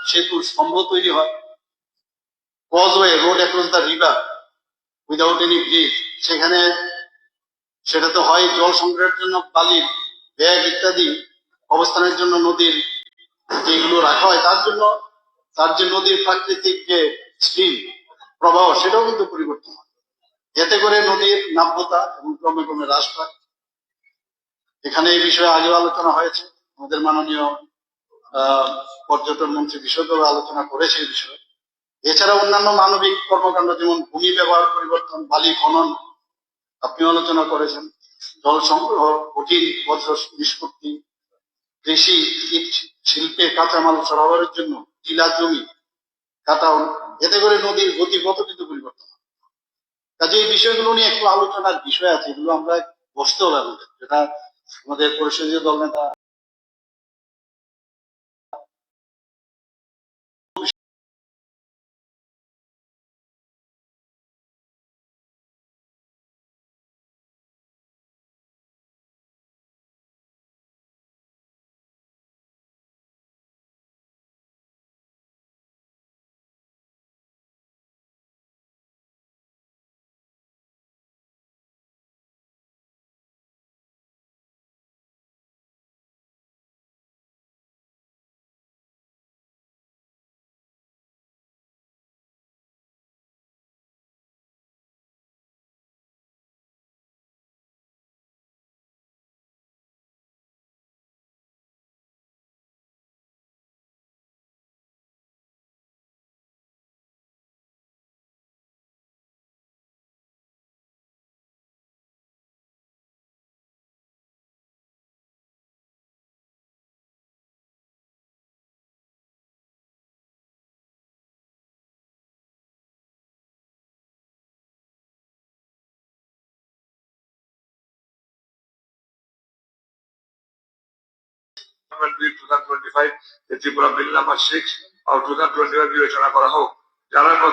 সেতু স্তম্ভ তৈরি হয়, causeway, road across the river without any bridge, সেখানে সেটা তো হয় জল সংগ্রহের জন্য বালির ব্যাগ ইত্যাদি অবস্থানের জন্য নদীর যেগুলো রাখা হয়, তার যে নদীর প্রাকৃতিক যে স্ট্রিম প্রবাহ সেটাও কিন্তু পরিবর্তন হয়, এতে করে নদীর নাব্যতা এবং ক্রমে ক্রমে হ্রাস পায়। এখানে এই বিষয়ে আগেও আলোচনা হয়েছে, আমাদের মাননীয় পর্যটন মন্ত্রী বিশদভাবে আলোচনা করেছে এই বিষয়ে। এছাড়া অন্যান্য মানবিক কর্মকাণ্ড যেমন ভূমি ব্যবহার পরিবর্তন, বালি খনন আপনিও আলোচনা করেছেন, জল সংগ্রহ, কঠিন বজ্র নিষ্পত্তি, কৃষি, শিল্পে কাঁচামাল সরবরাহের জন্য টিলা জমি কাটাও, এতে করে নদীর গতিপথ কিন্তু পরিবর্তন হয়। কাজে এই বিষয়গুলো নিয়ে একটু আলোচনার বিষয় আছে, এগুলো আমরা বসতে হবে আমাদের, যেটা আমাদের পরিষদীয় দল নেতা ত্রিপুরা বিল নাম্বার 6 অফ 2025 বিবেচনা করা হোক। যারা